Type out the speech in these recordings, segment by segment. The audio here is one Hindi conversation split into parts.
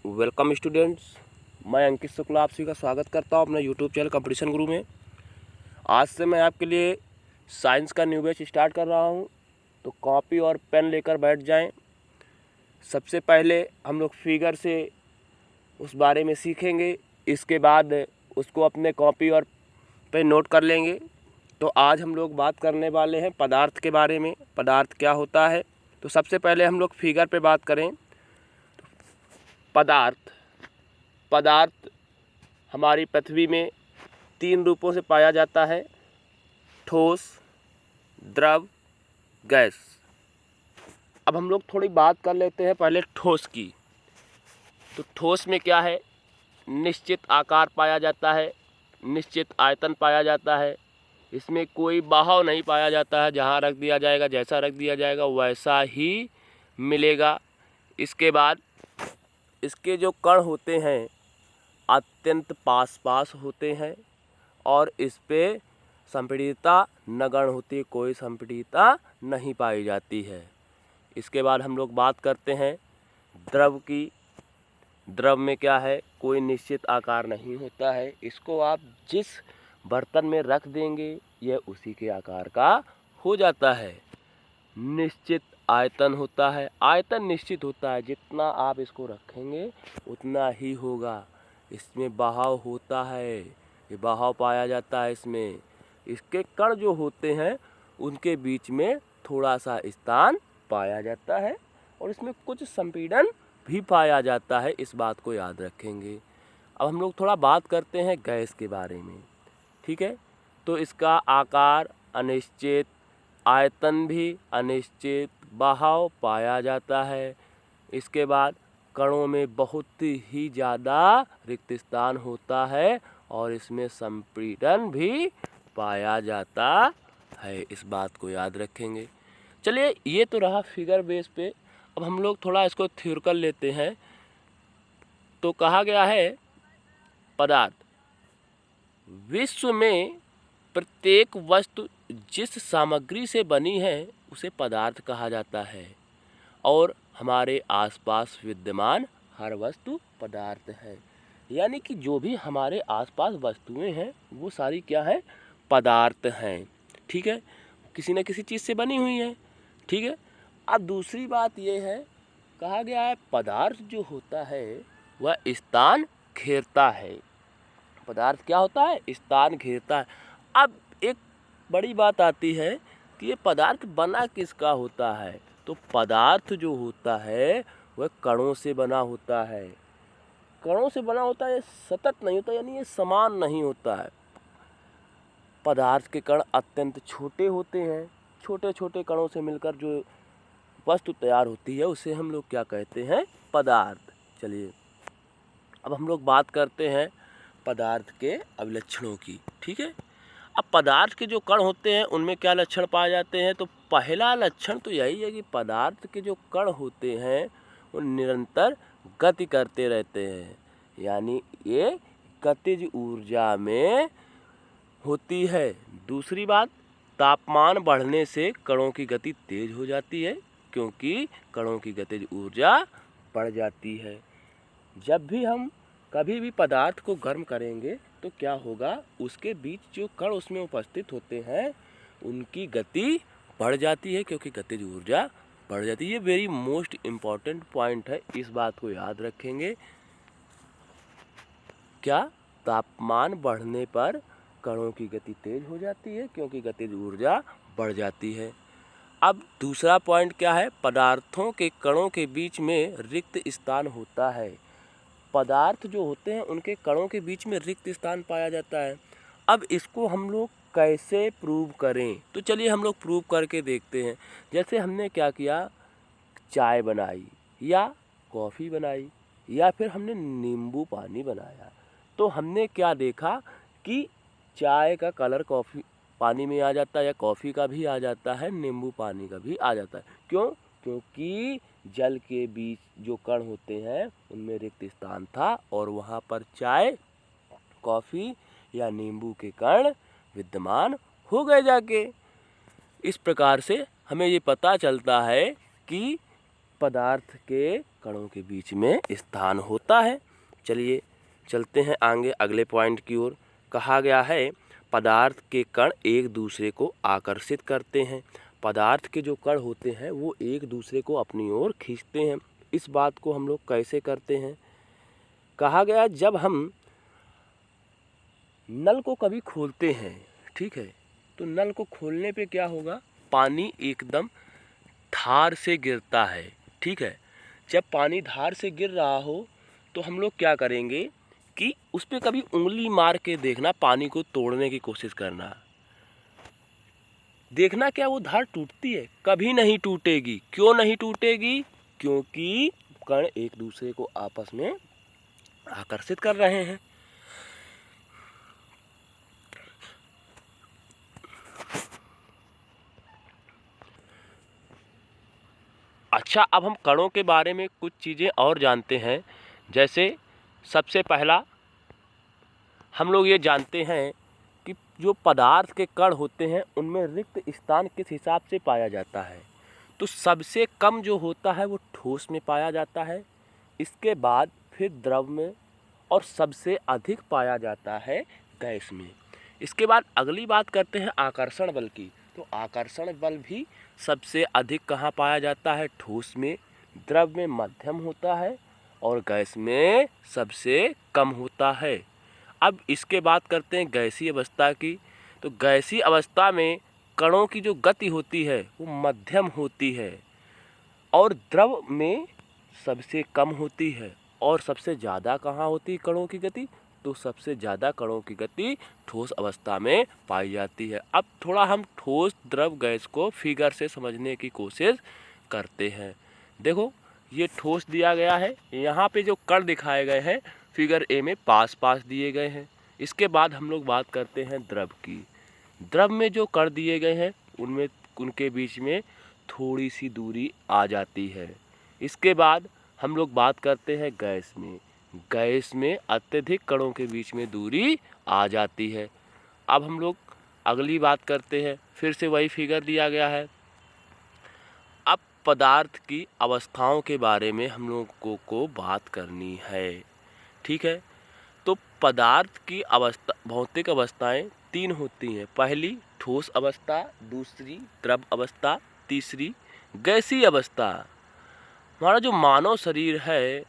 Welcome students. मैं अंकित शुक्ला आप सभी का स्वागत करता हूं अपने यूट्यूब चैनल कंपटीशन गुरु में। आज से मैं आपके लिए साइंस का न्यू बैच स्टार्ट कर रहा हूं, तो कॉपी और पेन लेकर बैठ जाएं। सबसे पहले हम लोग फिगर से उस बारे में सीखेंगे, इसके बाद उसको अपने कॉपी और पे नोट कर लेंगे। तो आज हम लोग बात करने वाले हैं पदार्थ के बारे में, पदार्थ क्या होता है। तो सबसे पहले हम लोग फिगर पे बात करें। पदार्थ हमारी पृथ्वी में 3 रूपों से पाया जाता है: ठोस, द्रव, गैस। अब हम लोग थोड़ी बात कर लेते हैं पहले ठोस की। तो ठोस में क्या है, निश्चित आकार पाया जाता है, निश्चित आयतन पाया जाता है, इसमें कोई बहाव नहीं पाया जाता है। जहाँ रख दिया जाएगा, जैसा रख दिया जाएगा वैसा ही मिलेगा। इसके बाद इसके जो कण होते हैं अत्यंत पास होते हैं और इस पे संपीड़ितता नगण्य होती है, कोई संपीड़ितता नहीं पाई जाती है। इसके बाद हम लोग बात करते हैं द्रव की। द्रव में क्या है, कोई निश्चित आकार नहीं होता है, इसको आप जिस बर्तन में रख देंगे यह उसी के आकार का हो जाता है। निश्चित आयतन होता है, आयतन निश्चित होता है, जितना आप इसको रखेंगे उतना ही होगा। इसमें बहाव होता है, ये बहाव पाया जाता है इसमें। इसके कण जो होते हैं उनके बीच में थोड़ा सा स्थान पाया जाता है और इसमें कुछ संपीड़न भी पाया जाता है, इस बात को याद रखेंगे। अब हम लोग थोड़ा बात करते हैं गैस के बारे में, ठीक है। तो इसका आकार अनिश्चित, आयतन भी अनिश्चित, बहाव पाया जाता है। इसके बाद कणों में बहुत ही ज़्यादा रिक्त स्थान होता है और इसमें संपीड़न भी पाया जाता है, इस बात को याद रखेंगे। चलिए, ये तो रहा फिगर बेस पे। अब हम लोग थोड़ा इसको थ्योरिकल लेते हैं। तो कहा गया है पदार्थ, विश्व में प्रत्येक वस्तु जिस सामग्री से बनी है उसे पदार्थ कहा जाता है और हमारे आसपास विद्यमान हर वस्तु पदार्थ है। यानी कि जो भी हमारे आसपास वस्तुएं हैं वो सारी क्या है, पदार्थ हैं, ठीक है। किसी न किसी चीज़ से बनी हुई है, ठीक है। अब दूसरी बात ये है, कहा गया है पदार्थ जो होता है वह स्थान घेरता है। पदार्थ क्या होता है, स्थान घेरता है। अब एक बड़ी बात आती है कि ये पदार्थ बना किसका होता है। तो पदार्थ जो होता है वह कणों से बना होता है। कणों से बना होता है, ये सतत नहीं होता, यानी ये समान नहीं होता है। पदार्थ के कण अत्यंत छोटे होते हैं, छोटे छोटे कणों से मिलकर जो वस्तु तैयार होती है उसे हम लोग क्या कहते हैं, पदार्थ। चलिए, अब हम लोग बात करते हैं पदार्थ के अभिलक्षणों की, ठीक है। अब पदार्थ के जो कण होते हैं उनमें क्या लक्षण पाए जाते हैं। तो पहला लक्षण तो यही है कि पदार्थ के जो कण होते हैं वो निरंतर गति करते रहते हैं, यानी ये गतिज ऊर्जा में होती है। दूसरी बात, तापमान बढ़ने से कणों की गति तेज हो जाती है, क्योंकि कणों की गतिज ऊर्जा बढ़ जाती है। जब भी हम कभी भी पदार्थ को गर्म करेंगे तो क्या होगा, उसके बीच जो कण उसमें उपस्थित होते हैं उनकी गति बढ़ जाती है, क्योंकि गतिज ऊर्जा बढ़ जाती है। ये वेरी मोस्ट इम्पॉर्टेंट पॉइंट है, इस बात को याद रखेंगे। क्या, तापमान बढ़ने पर कणों की गति तेज हो जाती है, क्योंकि गतिज ऊर्जा बढ़ जाती है। अब दूसरा पॉइंट क्या है, पदार्थों के कणों के बीच में रिक्त स्थान होता है। पदार्थ जो होते हैं उनके कणों के बीच में रिक्त स्थान पाया जाता है। अब इसको हम लोग कैसे प्रूव करें, तो चलिए हम लोग प्रूव करके देखते हैं। जैसे हमने क्या किया, चाय बनाई या कॉफ़ी बनाई या फिर हमने नींबू पानी बनाया, तो हमने क्या देखा कि चाय का कलर कॉफ़ी पानी में आ जाता है, या कॉफ़ी का भी आ जाता है, नींबू पानी का भी आ जाता है। क्यों, क्योंकि जल के बीच जो कण होते हैं उनमें रिक्त स्थान था और वहाँ पर चाय, कॉफ़ी या नींबू के कण विद्यमान हो गए जाके। इस प्रकार से हमें ये पता चलता है कि पदार्थ के कणों के बीच में स्थान होता है। चलिए चलते हैं आगे अगले पॉइंट की ओर। कहा गया है पदार्थ के कण एक दूसरे को आकर्षित करते हैं। पदार्थ के जो कण होते हैं वो एक दूसरे को अपनी ओर खींचते हैं। इस बात को हम लोग कैसे करते हैं? कहा गया जब हम नल को कभी खोलते हैं, ठीक है, तो नल को खोलने पे क्या होगा, पानी एकदम धार से गिरता है, ठीक है। जब पानी धार से गिर रहा हो तो हम लोग क्या करेंगे कि उस पर कभी उंगली मार के देखना, पानी को तोड़ने की कोशिश करना, देखना क्या वो धार टूटती है? कभी नहीं टूटेगी। क्यों नहीं टूटेगी? क्योंकि कण एक दूसरे को आपस में आकर्षित कर रहे हैं। अच्छा, अब हम कणों के बारे में कुछ चीज़ें और जानते हैं। जैसे सबसे पहला हम लोग ये जानते हैं कि जो पदार्थ के कण होते हैं उनमें रिक्त स्थान किस हिसाब से पाया जाता है। तो सबसे कम जो होता है वो ठोस में पाया जाता है, इसके बाद फिर द्रव में, और सबसे अधिक पाया जाता है गैस में। इसके बाद अगली बात करते हैं आकर्षण बल की। तो आकर्षण बल भी सबसे अधिक कहाँ पाया जाता है? ठोस में, द्रव में मध्यम होता है और गैस में सबसे कम होता है। अब इसके बात करते हैं गैसीय अवस्था की। तो गैसीय अवस्था में कणों की जो गति होती है वो मध्यम होती है और द्रव में सबसे कम होती है। और सबसे ज़्यादा कहाँ होती है कणों की गति? तो सबसे ज़्यादा कणों की गति ठोस अवस्था में पाई जाती है। अब थोड़ा हम ठोस द्रव गैस को फिगर से समझने की कोशिश करते हैं। देखो ये ठोस दिया गया है, यहाँ पे जो कण दिखाए गए हैं फिगर ए में पास पास दिए गए हैं। इसके बाद हम लोग बात करते हैं द्रव की। द्रव में जो कण दिए गए हैं उनमें उनके बीच में थोड़ी सी दूरी आ जाती है। इसके बाद हम लोग बात करते हैं गैस में। गैस में अत्यधिक कणों के बीच में दूरी आ जाती है। अब हम लोग अगली बात करते हैं, फिर से वही फिगर दिया गया है। अब पदार्थ की अवस्थाओं के बारे में हम लोगों को बात करनी है, ठीक है। तो पदार्थ की अवस्था, भौतिक अवस्थाएं तीन होती हैं। पहली ठोस अवस्था, दूसरी द्रव अवस्था, तीसरी गैसीय अवस्था। हमारा जो मानव शरीर है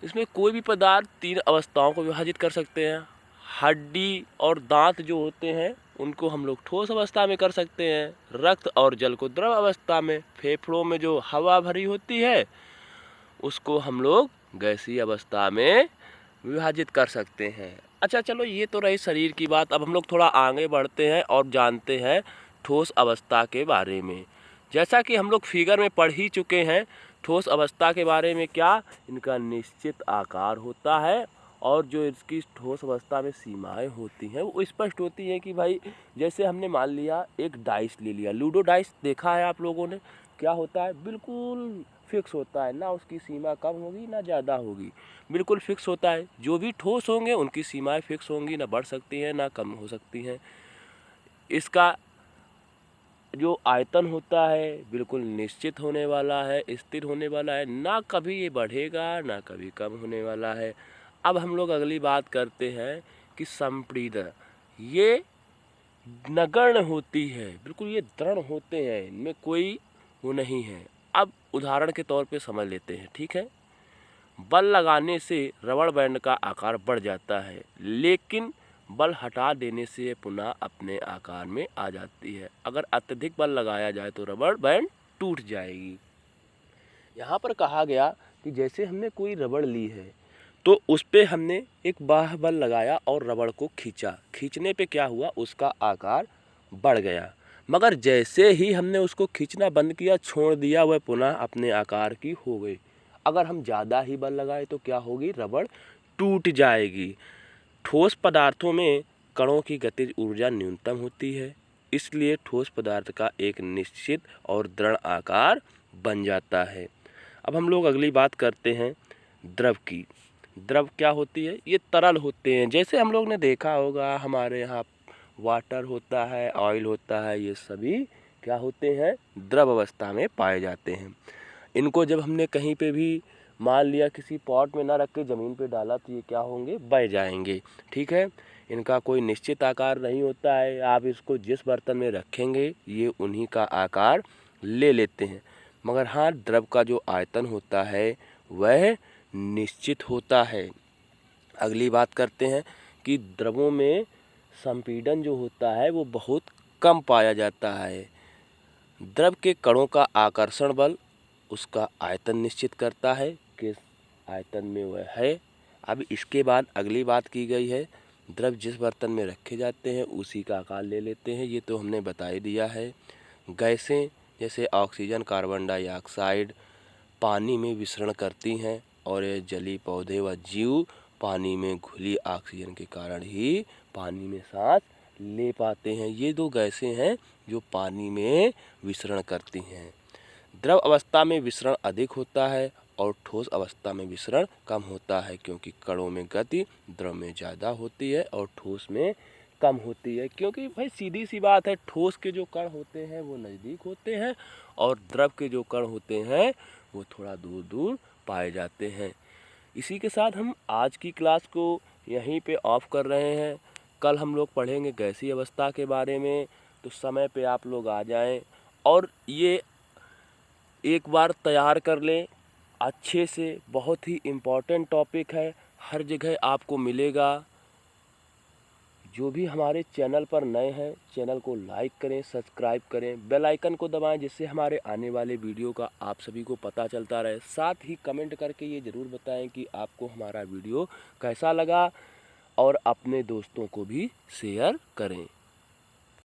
इसमें कोई भी पदार्थ तीन अवस्थाओं को विभाजित कर सकते हैं। हड्डी और दांत जो होते हैं उनको हम लोग ठोस अवस्था में कर सकते हैं, रक्त और जल को द्रव अवस्था में, फेफड़ों में जो हवा भरी होती है उसको हम लोग गैसीय अवस्था में विभाजित कर सकते हैं। अच्छा चलो ये तो रही शरीर की बात। अब हम लोग थोड़ा आगे बढ़ते हैं और जानते हैं ठोस अवस्था के बारे में। जैसा कि हम लोग फिगर में पढ़ ही चुके हैं ठोस अवस्था के बारे में, क्या इनका निश्चित आकार होता है और जो इसकी ठोस अवस्था में सीमाएं होती हैं वो स्पष्ट होती हैं। कि भाई जैसे हमने मान लिया एक डाइस ले लिया, लूडो डाइस देखा है आप लोगों ने, क्या होता है? बिल्कुल फिक्स होता है, ना उसकी सीमा कम होगी ना ज़्यादा होगी, बिल्कुल फिक्स होता है। जो भी ठोस होंगे उनकी सीमाएं फिक्स होंगी, ना बढ़ सकती हैं ना कम हो सकती हैं। इसका जो आयतन होता है बिल्कुल निश्चित होने वाला है, स्थिर होने वाला है, ना कभी ये बढ़ेगा ना कभी कम होने वाला है। अब हम लोग अगली बात करते हैं कि संपीड़ित, ये नगण्य होती है, बिल्कुल ये दृढ़ होते हैं, इनमें कोई वो नहीं है। अब उदाहरण के तौर पे समझ लेते हैं, ठीक है। बल लगाने से रबड़ बैंड का आकार बढ़ जाता है, लेकिन बल हटा देने से ये पुनः अपने आकार में आ जाती है। अगर अत्यधिक बल लगाया जाए तो रबड़ बैंड टूट जाएगी। यहाँ पर कहा गया कि जैसे हमने कोई रबड़ ली है तो उस पर हमने एक बाह्य बल लगाया और रबड़ को खींचा, खींचने पे क्या हुआ? उसका आकार बढ़ गया। मगर जैसे ही हमने उसको खींचना बंद किया, छोड़ दिया, वह पुनः अपने आकार की हो गई। अगर हम ज़्यादा ही बल लगाए तो क्या होगी? रबड़ टूट जाएगी। ठोस पदार्थों में कणों की गतिज ऊर्जा न्यूनतम होती है, इसलिए ठोस पदार्थ का एक निश्चित और दृढ़ आकार बन जाता है। अब हम लोग अगली बात करते हैं द्रव की। द्रव क्या होती है? ये तरल होते हैं। जैसे हम लोग ने देखा होगा हमारे यहाँ वाटर होता है, ऑयल होता है, ये सभी क्या होते हैं? द्रव अवस्था में पाए जाते हैं। इनको जब हमने कहीं पे भी मान लिया किसी पॉट में ना रख के ज़मीन पे डाला तो ये क्या होंगे, बह जाएंगे। ठीक है, इनका कोई निश्चित आकार नहीं होता है, आप इसको जिस बर्तन में रखेंगे ये उन्हीं का आकार ले लेते हैं। मगर हाँ, द्रव का जो आयतन होता है वह निश्चित होता है। अगली बात करते हैं कि द्रवों में संपीड़न जो होता है वो बहुत कम पाया जाता है। द्रव के कणों का आकर्षण बल उसका आयतन निश्चित करता है, किस आयतन में वह है। अब इसके बाद अगली बात की गई है, द्रव जिस बर्तन में रखे जाते हैं उसी का आकार ले लेते हैं, ये तो हमने बता ही दिया है। गैसें जैसे ऑक्सीजन, कार्बन डाइऑक्साइड पानी में विसरण करती हैं और ये जलीय पौधे व जीव पानी में घुली ऑक्सीजन के कारण ही पानी में सांस ले पाते हैं। ये दो गैसें हैं जो पानी में विसरण करती हैं। द्रव अवस्था में विसरण अधिक होता है और ठोस अवस्था में विसरण कम होता है, क्योंकि कणों में गति द्रव में ज़्यादा होती है और ठोस में कम होती है। क्योंकि भाई सीधी सी बात है, ठोस के जो कण होते हैं वो नज़दीक होते हैं और द्रव के जो कण होते हैं वो थोड़ा दूर दूर पाए जाते हैं। इसी के साथ हम आज की क्लास को यहीं पे ऑफ कर रहे हैं। कल हम लोग पढ़ेंगे गैसीय अवस्था के बारे में, तो समय पे आप लोग आ जाएं और ये एक बार तैयार कर लें अच्छे से। बहुत ही इम्पोर्टेंट टॉपिक है, हर जगह आपको मिलेगा। जो भी हमारे चैनल पर नए हैं चैनल को लाइक करें, सब्सक्राइब करें, बेल आइकन को दबाएं, जिससे हमारे आने वाले वीडियो का आप सभी को पता चलता रहे। साथ ही कमेंट करके ये ज़रूर बताएं कि आपको हमारा वीडियो कैसा लगा और अपने दोस्तों को भी शेयर करें।